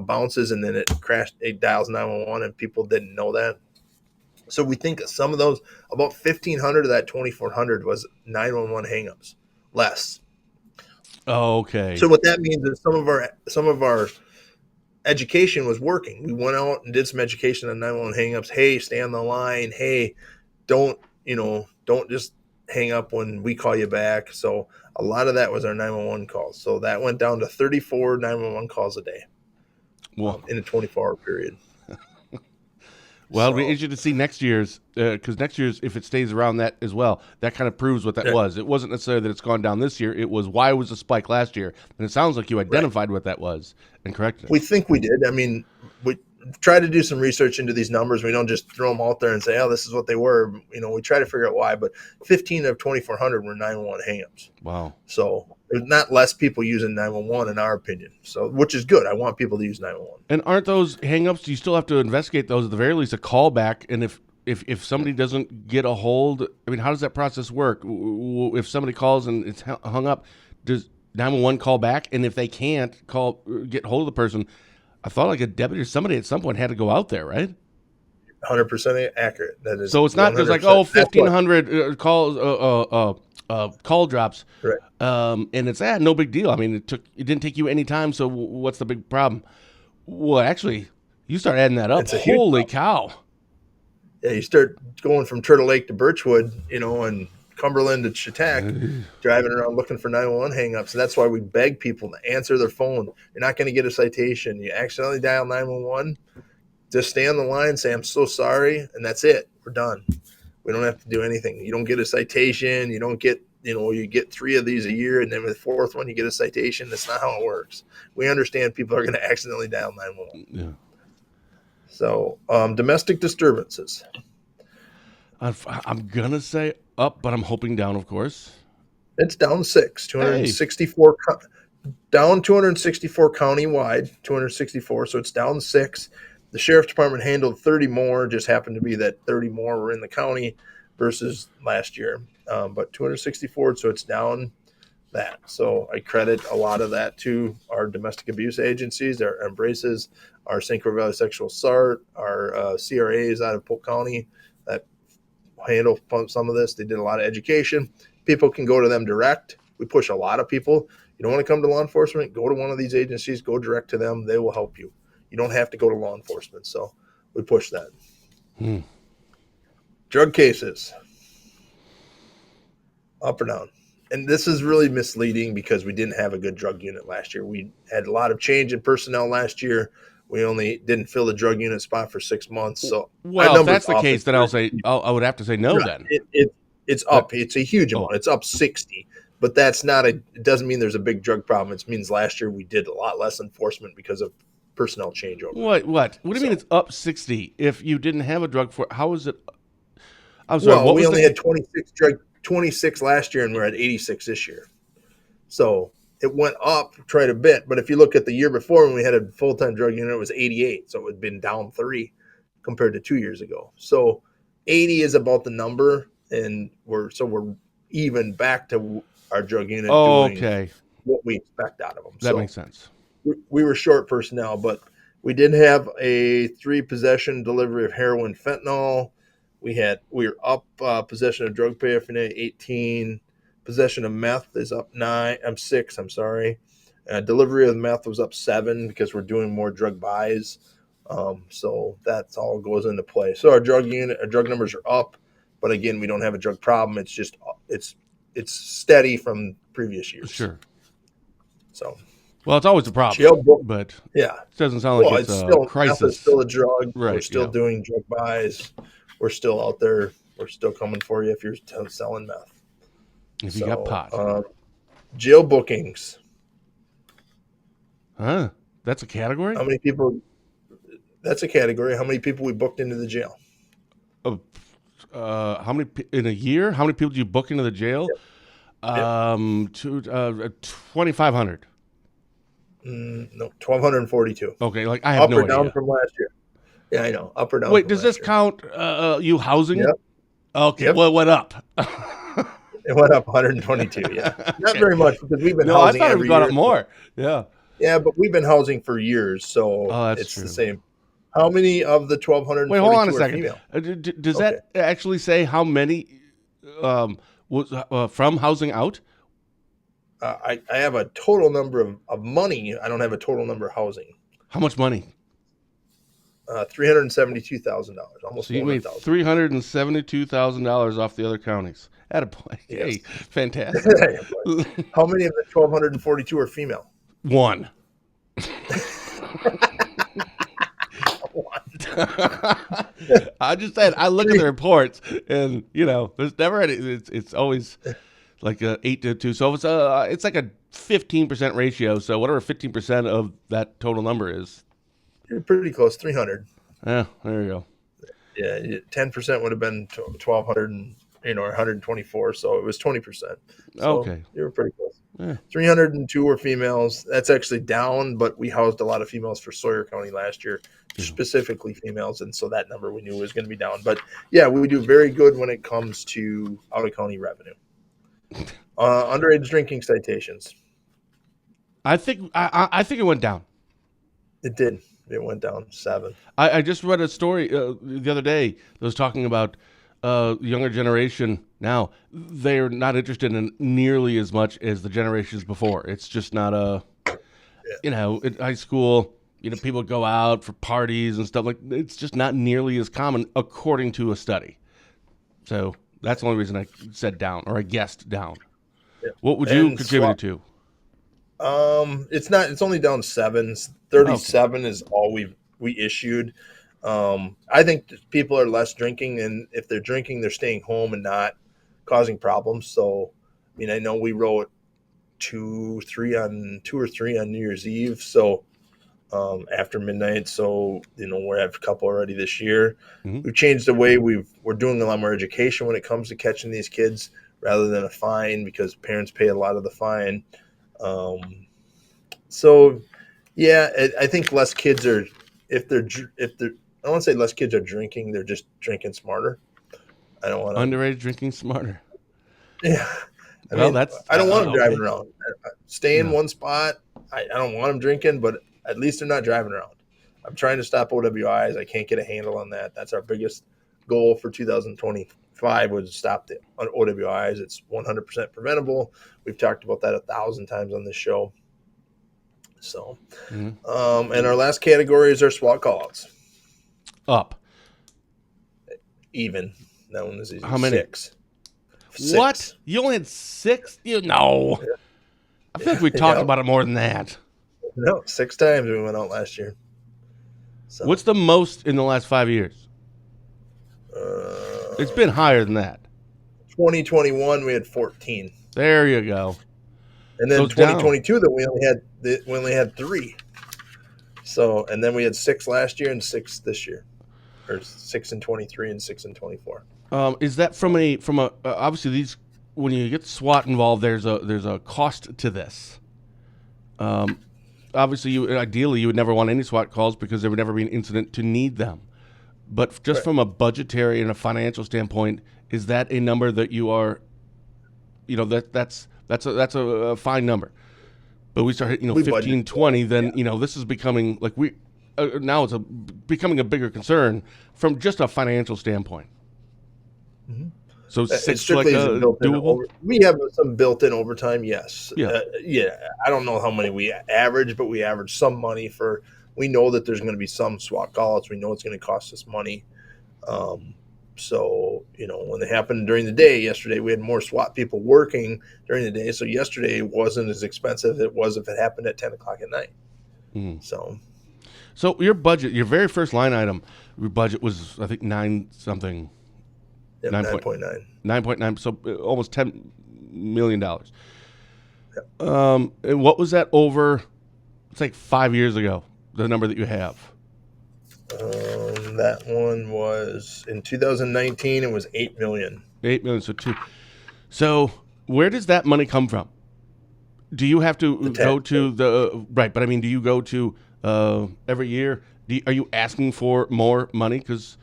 bounces, and then it dials 911, and people didn't know that. So we think some of those, about 1,500 of that 2,400 was 911 hangups, less. Oh, okay. So what that means is some of our education was working. We went out and did some education on 911 hangups. Hey, stay on the line. Hey, don't just hang up when we call you back. So a lot of that was our 911 calls. So that went down to 34 911 calls a day. In a 24-hour period. Well, it'll be interesting to see next year's, because next year's, if it stays around that as well, that kind of proves what that was. It wasn't necessarily that it's gone down this year. It was why was the spike last year. And it sounds like you identified what that was and corrected it. We think we did. I mean, we try to do some research into these numbers. We don't just throw them out there and say, oh, this is what they were. We try to figure out why. But 15 of 2,400 were 911 hangups. Wow. So there's not less people using 911 in our opinion. So, which is good. I want people to use 911. And aren't those hangups? You still have to investigate those, at the very least, a callback. And if somebody doesn't get a hold, I mean, how does that process work? If somebody calls and it's hung up, does 911 call back? And if they can't get hold of the person, I thought like a deputy or somebody at some point had to go out there, right? 100% accurate. That is. So it's not just like 1,500 calls, call drops, right? And it's no big deal. I mean, it didn't take you any time. So what's the big problem? Well, actually, you start adding that up. Holy cow! Yeah, you start going from Turtle Lake to Birchwood, and Cumberland to Chautauqua, driving around looking for 911 hangups. And that's why we beg people to answer their phone. You're not going to get a citation. You accidentally dial 911, just stay on the line, say, I'm so sorry, and that's it. We're done. We don't have to do anything. You don't get a citation. You don't get, you get 3 of these a year, and then with the 4th one, you get a citation. That's not how it works. We understand people are going to accidentally dial 911. Yeah. So domestic disturbances. I'm going to say up, but I'm hoping down, of course. It's down 6, 264, down 264 countywide, 264. So it's down 6. The sheriff's department handled 30 more, just happened to be that 30 more were in the county versus last year. But 264, so it's down that. So I credit a lot of that to our domestic abuse agencies, our Embraces, our St. Croix Valley Sexual Assault, our CRAs out of Polk County that handle some of this. They did a lot of education. People can go to them direct. We push a lot of people. You don't want to come to law enforcement, go to one of these agencies, go direct to them. They will help you. You don't have to go to law enforcement. So we push that. Drug cases. Up or down. And this is really misleading because we didn't have a good drug unit last year. We had a lot of change in personnel last year. we only didn't fill the drug unit spot for 6 months. So Well, if that's the case, then I would have to say no. Then it's up. It's a huge amount. Oh. It's up 60. But that's not it doesn't mean there's a big drug problem. It means last year we did a lot less enforcement because of personnel changeover. What do you mean it's up 60? If you didn't have a drug for, how is it? I'm sorry. Well, we only had 26 last year, and we're at 86 this year. So it went up quite a bit. But if you look at the year before when we had a full-time drug unit, it was 88. So it had been down 3 compared to 2 years ago. So 80 is about the number, and we're even back to our drug unit doing what we expect out of them. That makes sense. We were short personnel, but we did have a 3 possession delivery of heroin fentanyl. We were up possession of drug paraphernalia 18. Possession of meth is up 6. I'm sorry. Delivery of meth was up 7 because we're doing more drug buys. So that's all goes into play. So our drug numbers are up, but again, we don't have a drug problem. It's just it's steady from previous years. Sure. So. Well, it's always a problem, but yeah, it doesn't sound like it's a crisis. It's still a drug. Right, we're still doing drug buys. We're still out there. We're still coming for you if you're selling meth. If you got pot. Jail bookings. Huh? That's a category? How many people? That's a category. How many people we booked into the jail? How many in a year? How many people do you book into the jail? Yep. 2,500. No, 1,242. Okay, like I have no idea. Up or down from last year? Yeah, I know. Up or down. Wait, does this count you housing? Yep. Okay, yep. Well, it went up. It went up 122. Yeah, not very much because we've been No, housing. I thought it every got year. up more. Yeah. Yeah, but we've been housing for years, so that's it's true. the same. How many of the 1,242 Wait, hold on a are second. female? Does that actually say how many was from housing out? I have a total number of money. I don't have a total number of housing. How much money? $372,000, almost. So you made $372,000 off the other counties. Attaboy. Yes. Hey, fantastic. How many of the 1,242 are female? One. I just said I look at the reports, and there's never any. It's always like 8 to 2. So it's like a 15% ratio. So whatever 15% of that total number is. You're pretty close, 300. Yeah, there you go. Yeah, 10% would have been 1,200, and 124. So it was 20%. So okay, you were pretty close. Yeah. 302 were females. That's actually down, but we housed a lot of females for Sawyer County last year, specifically females, and so that number we knew was going to be down. But yeah, we do very good when it comes to out of county revenue. Underage drinking citations. I think it went down. It did. It went down 7. I just read a story the other day that was talking about younger generation now. They're not interested in nearly as much as the generations before. It's just not in high school, people go out for parties and stuff it's just not nearly as common according to a study. So that's the only reason I said down, or I guessed down. Yeah. What would you contribute to? It's only down 7. 37 is all we issued. I think people are less drinking, and if they're drinking, they're staying home and not causing problems. So, I know we wrote 2 or 3 on New Year's Eve. So, after midnight. So, we have a couple already this year. Mm-hmm. We've changed the way we're doing a lot more education when it comes to catching these kids rather than a fine, because parents pay a lot of the fine. So yeah, I think less kids are, if they're, I don't want to say less kids are drinking, they're just drinking smarter. I don't want to. Underage drinking smarter. Yeah. I don't want them driving around. Stay in one spot. I don't want them drinking, but at least they're not driving around. I'm trying to stop OWIs. I can't get a handle on that. That's our biggest goal for 2025 was to stop the OWIs. It's 100% preventable. We've talked about that 1,000 times on this show. So, and our last category is our SWAT callouts. Up. Even. That one is easy. How many? 6. What? You only had 6? No. Yeah. I feel like we talked about it more than that. No, 6 times we went out last year. So What's the most in the last 5 years? It's been higher than that. 2021 we had 14, There you go. and So then it's down. 2022 that we only had 3. So and then we had 6 last year and 6 this year, or 6 and 23 and 6 and 24. Is that from a obviously these when you get SWAT involved, there's a cost to this. Obviously, ideally you would never want any SWAT calls because there would never be an incident to need them. But just Right. from a budgetary and a financial standpoint, is that a number that you are, that's a fine number. But we start hitting, We 15, budget. 20, then, this is becoming like now it's becoming a bigger concern from just a financial standpoint. Mm-hmm. So It 6 strictly like isn't built in. doable. We have some built-in overtime, yes. Yeah. I don't know how many we average, but we average some money for. We know that there's going to be some SWAT calls. We know it's going to cost us money. So when they happened during the day, yesterday we had more SWAT people working during the day. So yesterday wasn't as expensive as it was if it happened at 10 o'clock at night. Mm. So your budget, your very first line item, your budget was I think 9 something. yeah, 9.9. 9.9, so almost $10 million. Yep. And what was that over? It's like 5 years ago. The number that you have. That one was in 2019. It was 8 million. 8 million, so 2. So where does that money come from? Do you have to go to the right? But I mean, do you go to every year? Are you asking for more money? Because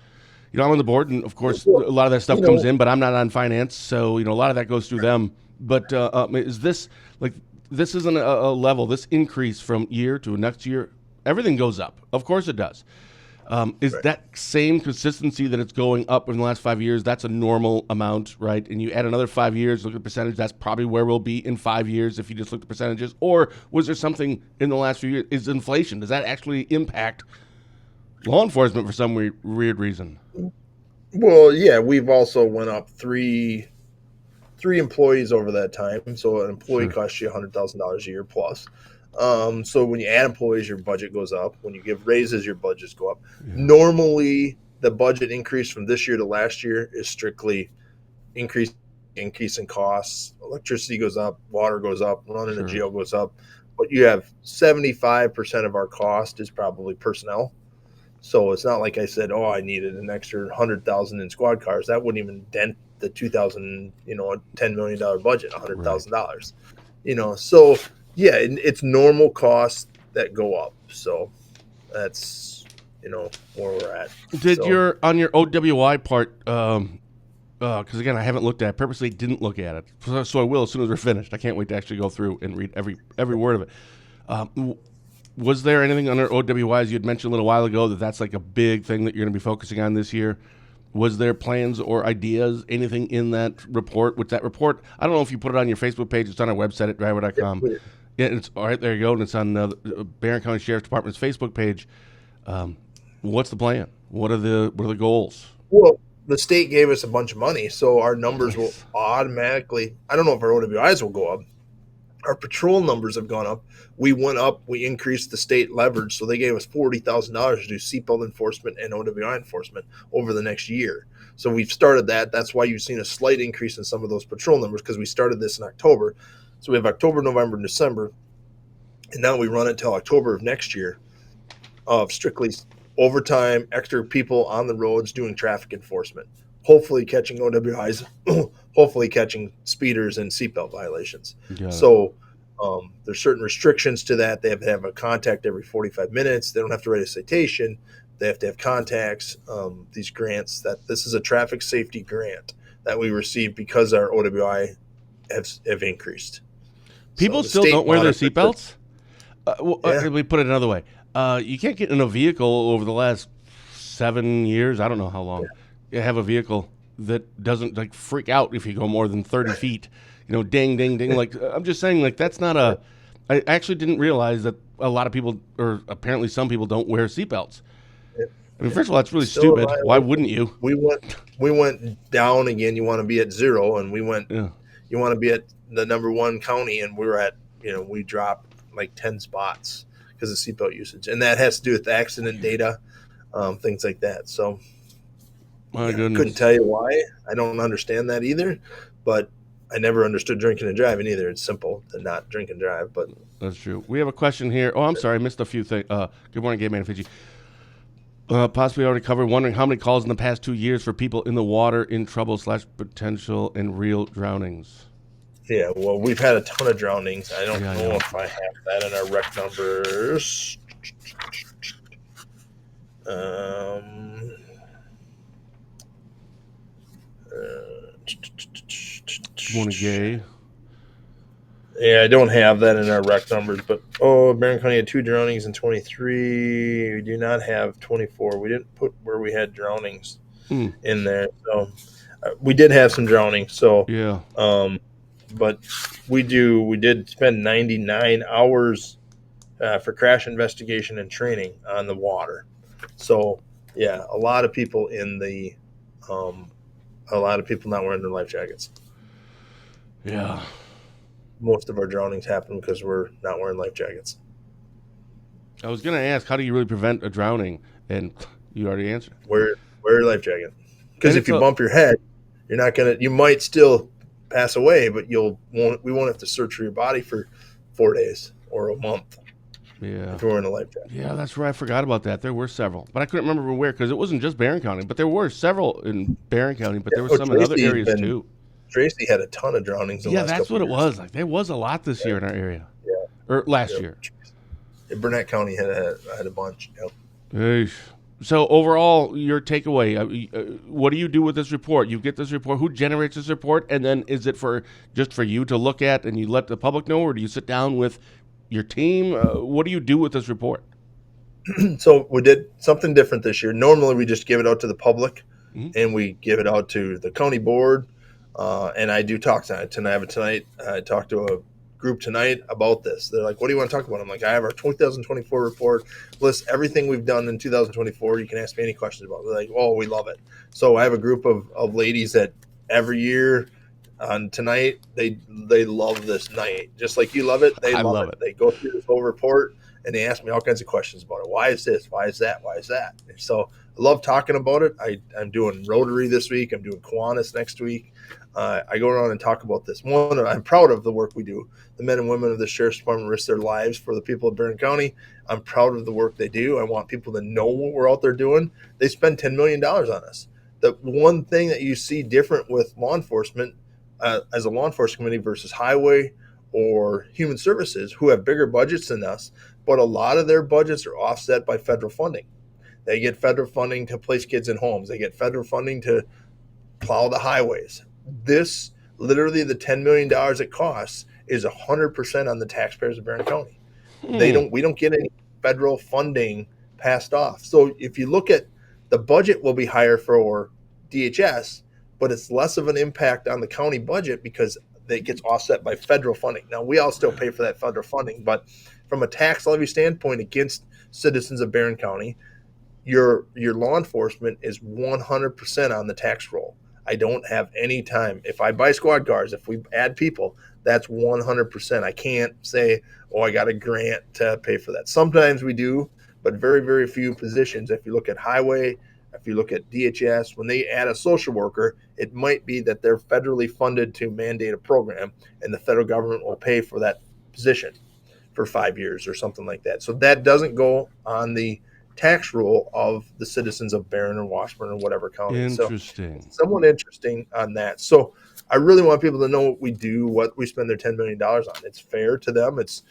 I'm on the board, and of course, a lot of that stuff comes in, but I'm not on finance, so a lot of that goes through them. But is this this isn't a level? This increase from year to next year, everything goes up. Of course, it does. Is Right. that same consistency that it's going up in the last 5 years? That's a normal amount, right? And you add another 5 years, look at the percentage. That's probably where we'll be in 5 years if you just look at percentages. Or was there something in the last few years? Is inflation? Does that actually impact law enforcement for some weird reason? Well, yeah, we've also went up three employees over that time. So an employee costs you $100,000 a year plus. So when you add employees, your budget goes up. When you give raises, your budgets go up. Yeah. Normally, the budget increase from this year to last year is strictly increase in costs. Electricity goes up, water goes up, running a jail goes up. But you have 75% of our cost is probably personnel. So it's not like I said, I needed an extra $100,000 in squad cars. That wouldn't even dent the $10 million budget, $100,000. Right. So yeah, it's normal costs that go up. So that's where we're at. On your OWI part? Because again, I haven't looked at it. Purposely didn't look at it, so I will as soon as we're finished. I can't wait to actually go through and read every word of it. Was there anything under OWIs you had mentioned a little while ago that's like a big thing that you're going to be focusing on this year? Was there plans or ideas, anything in that report? With that report, I don't know if you put it on your Facebook page. It's on our website at driver.com. Yeah, it's all right. There you go. And it's on the Barron County Sheriff's Department's Facebook page. What's the plan? What are the goals? Well, the state gave us a bunch of money, so our numbers will automatically. I don't know if our OWIs will go up. Our patrol numbers have gone up. We went up. We increased the state leverage, so they gave us $40,000 to do seatbelt enforcement and OWI enforcement over the next year. So we've started that. That's why you've seen a slight increase in some of those patrol numbers because we started this in October. So we have October, November, and December, and now we run it till October of next year of strictly overtime, extra people on the roads doing traffic enforcement, hopefully catching OWIs, hopefully catching speeders and seatbelt violations. So there's certain restrictions to that. They have to have a contact every 45 minutes. They don't have to write a citation. They have to have contacts. These grants, this is a traffic safety grant that we received because our OWI have increased. People still don't wear their seatbelts? Let me put it another way. You can't get in a vehicle over the last 7 years. I don't know how long. Yeah. You have a vehicle that doesn't freak out if you go more than 30 feet. Ding, ding, ding. I'm just saying, that's not a. I actually didn't realize that a lot of people, or apparently some people, don't wear seatbelts. I mean, first of all, that's really stupid. Why wouldn't you? We went down again. You want to be at 0, and we went. Yeah. You want to be at the number 1 county, and we were at. We dropped 10 spots because of seatbelt usage, and that has to do with the accident data. things like that. So My I goodness. couldn't tell you why. I don't understand that either, but I never understood drinking and driving either. It's simple to not drink and drive, but That's true. We have a question here. Oh, I'm sorry. I missed a few things. Good morning, Game Man and Fitzy. Possibly already covered. Wondering how many calls in the past 2 years for people in the water in trouble / potential and real drownings. yeah, well, we've had a ton of drownings. I don't Yeah, I know know. if I have that in our rec numbers. Good morning, Gay. Yeah, I don't have that in our rec numbers, but Barron County had 2 drownings in 23. We do not have 24. We didn't put where we had drownings in there, so we did have some drownings. So Yeah. But we did spend 99 hours for crash investigation and training on the water. So yeah, a lot of people not wearing their life jackets. Yeah. Most of our drownings happen because we're not wearing life jackets. I was going to ask, how do you really prevent a drowning? And you already answered. Wear your life jacket. Because And if you bump your head, you might still pass away, but we won't have to search for your body for 4 days or a month. Yeah. If you're wearing a life jacket. Yeah, that's right. I forgot about that. There were several, but I couldn't remember where because it wasn't just Barron County, but there were several in Barron County, but there were some in other areas too. Tracy had a ton of drownings. Yeah, that's what it was. Like there was a lot this year in our area. Yeah. Or last year. Burnett County had a bunch. Yep. Hey. So overall, your takeaway, what do you do with this report? You get this report. Who generates this report? And then is it just for you to look at and you let the public know, or do you sit down with your team? What do you do with this report? So we did something different this year. Normally, we just give it out to the public, and we give it out to the county board. And I do talk tonight. I talked to a group tonight about this. They're like, what do you want to talk about? I'm like, I have our 2024 report, lists everything we've done in 2024. You can ask me any questions about it. They're like, oh, we love it. So I have a group of ladies that every year on tonight, they love this night. Just like you love it, they love it. They go through this whole report and they ask me all kinds of questions about it. Why is this? Why is that? Why is that? And so I love talking about it. I'm doing Rotary this week. I'm doing Kiwanis next week. I go around and talk about this. One, I'm proud of the work we do. The men and women of the Sheriff's Department risk their lives for the people of Barron County. I'm proud of the work they do. I want people to know what we're out there doing. They spend $10 million on us. The one thing that you see different with law enforcement as a law enforcement committee versus highway or human services, who have bigger budgets than us, but a lot of their budgets are offset by federal funding. They get federal funding to place kids in homes. They get federal funding to plow the highways. This, literally the $10 million it costs, is 100% on the taxpayers of Barron County. We don't get any federal funding passed off. So if you look at the budget will be higher for DHS, but it's less of an impact on the county budget because it gets offset by federal funding. Now, we all still pay for that federal funding, but from a tax levy standpoint against citizens of Barron County, your law enforcement is 100% on the tax roll. I don't have any time. If I buy squad cars, if we add people, that's 100%. I can't say, I got a grant to pay for that. Sometimes we do, but very, very few positions. If you look at highway, if you look at DHS, when they add a social worker, it might be that they're federally funded to mandate a program, and the federal government will pay for that position for 5 years or something like that. So that doesn't go on the tax roll of the citizens of Barron or Washburn or whatever county. Interesting. So somewhat interesting on that. So I really want people to know what we do, what we spend their $10 million on. It's fair to them. It's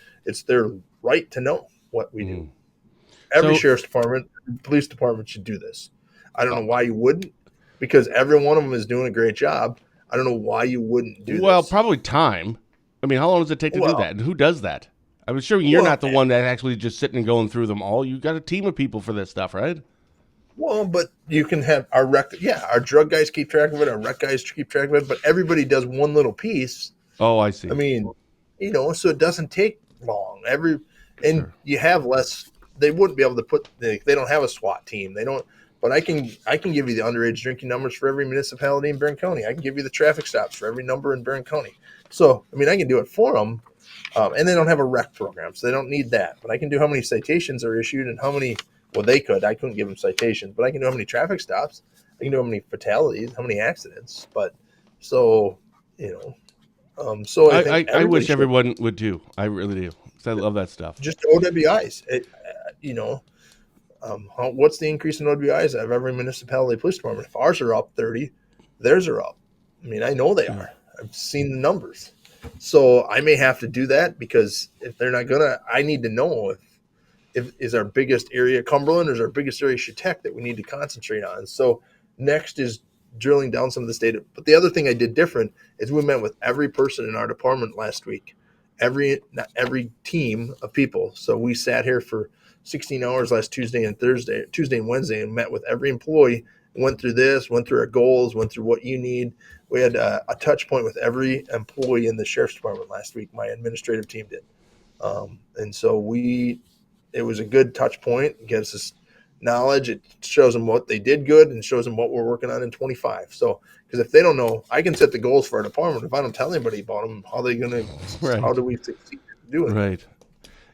their right to know what we do. Every sheriff's department, police department should do this. I don't know why you wouldn't, because every one of them is doing a great job. I don't know why you wouldn't do this. Well, probably time. I mean, how long does it take to do that? And who does that? I'm sure you're not the one that actually just sitting and going through them all. You got a team of people for this stuff, right? Well, but you can have our drug guys keep track of it, our rec guys keep track of it, but everybody does one little piece. Oh, I see. I mean, so it doesn't take long. You have less. They wouldn't be able to they don't have a SWAT team. They don't. But I can give you the underage drinking numbers for every municipality in Barron County. I can give you the traffic stops for every number in Barron County. So, I mean, I can do it for them. And they don't have a rec program, so they don't need that. But I can do how many citations are issued and how many Well, they could. I couldn't give them citations, but I can know how many traffic stops. I can know how many fatalities, how many accidents. But so, so I think I wish everyone would too. I really do. 'Cause I love that stuff. Just OWIs. What's the increase in OWIs of every municipality police department? If ours are up 30, theirs are up. I mean, I know they are. I've seen the numbers. So I may have to do that, because if they're not gonna, I need to know if is our biggest area Cumberland, or is our biggest area Chetek that we need to concentrate on. So next is drilling down some of this data. But the other thing I did different is we met with every person in our department last week, every team of people. So we sat here for 16 hours last Tuesday and Wednesday, and met with every employee, went through our goals, went through what you need. We had a touch point with every employee in the sheriff's department last week. My administrative team did. And so it was a good touch point. It gives us knowledge. It shows them what they did good, and shows them what we're working on in 25. So, because if they don't know, I can set the goals for our department. If I don't tell anybody about them, how are they going to, how do we succeed in doing it? Right.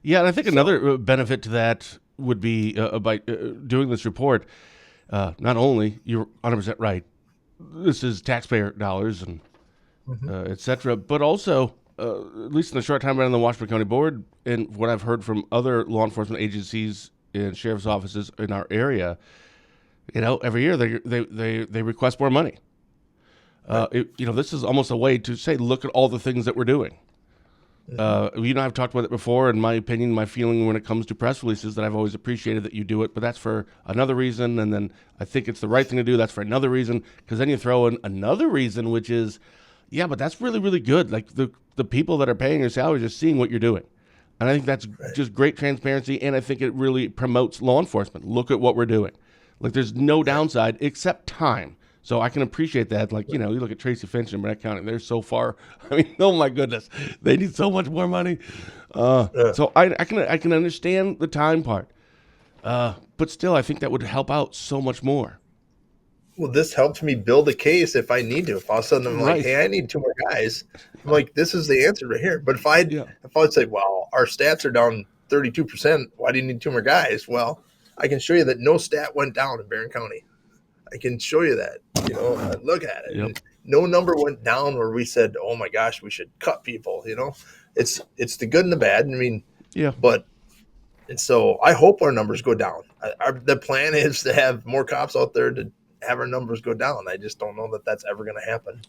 Yeah, and I think another benefit to that would be by doing this report, not only, you're 100% right, this is taxpayer dollars and et cetera, but also, at least in the short time I've been on the Washburn County Board, and what I've heard from other law enforcement agencies and sheriff's offices in our area, every year they request more money. This is almost a way to say, look at all the things that we're doing. I've talked about it before. In my opinion, my feeling when it comes to press releases, that I've always appreciated that you do it, but that's for another reason. And then I think it's the right thing to do. That's for another reason. Because then you throw in another reason, which is, yeah, but that's really, really good. Like the people that are paying your salaries are seeing what you're doing. And I think that's just great transparency. And I think it really promotes law enforcement. Look at what we're doing. Like, there's no downside except time. So I can appreciate that. Like, you look at Tracy Finch and Brett County, they're so far. I mean, oh my goodness, they need so much more money. So I can understand the time part. But still, I think that would help out so much more. Well, this helps me build a case if I need to. If all of a sudden I'm like, hey, I need 2 more guys, I'm like, this is the answer right here. But if I'd say, well, our stats are down 32%, why do you need 2 more guys? Well, I can show you that no stat went down in Barron County. I can show you that, look at it. Yep. No number went down where we said, oh my gosh, we should cut people, It's the good and the bad. I mean, and so I hope our numbers go down. The plan is to have more cops out there to have our numbers go down. I just don't know that that's ever going to happen.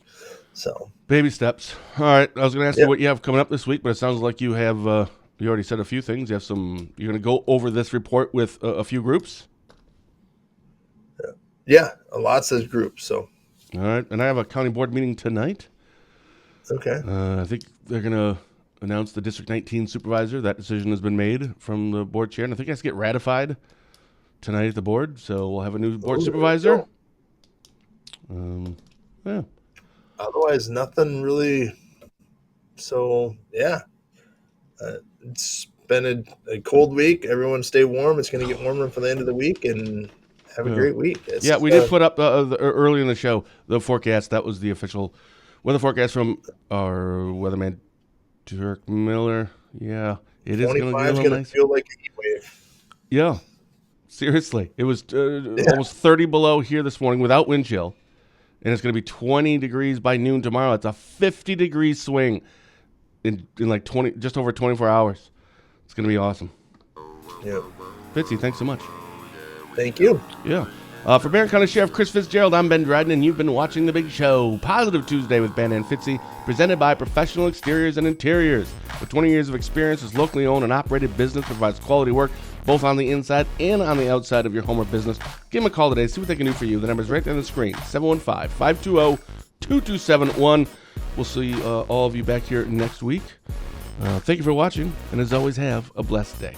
So baby steps. All right. I was going to ask you what you have coming up this week, but it sounds like you have, you already said a few things. You're going to go over this report with a few groups. Yeah, lots of groups. So, all right, and I have a county board meeting tonight. Okay. I think they're going to announce the District 19 supervisor. That decision has been made from the board chair, and I think it has to get ratified tonight at the board. So we'll have a new board supervisor. Yeah. Otherwise, nothing really. So yeah, it's been a cold week. Everyone stay warm. It's going to get warmer for the end of the week, and have a great week. We did put up early in the show the forecast. That was the official weather forecast from our weatherman, Dirk Miller. Yeah, it is going to feel like a heat wave. Yeah, seriously. It was almost 30 below here this morning without wind chill, and it's going to be 20 degrees by noon tomorrow. It's a 50-degree swing in like just over 24 hours. It's going to be awesome. Yeah. Fitzy, thanks so much. Thank you. Yeah. For Barron County Sheriff Chris Fitzgerald, I'm Ben Dryden, and you've been watching The Big Show, Positive Tuesday with Ben and Fitzy, presented by Professional Exteriors and Interiors. With 20 years of experience, this locally owned and operated business provides quality work both on the inside and on the outside of your home or business. Give them a call today. See what they can do for you. The number's right there on the screen, 715-520-2271. We'll see all of you back here next week. Thank you for watching, and as always, have a blessed day.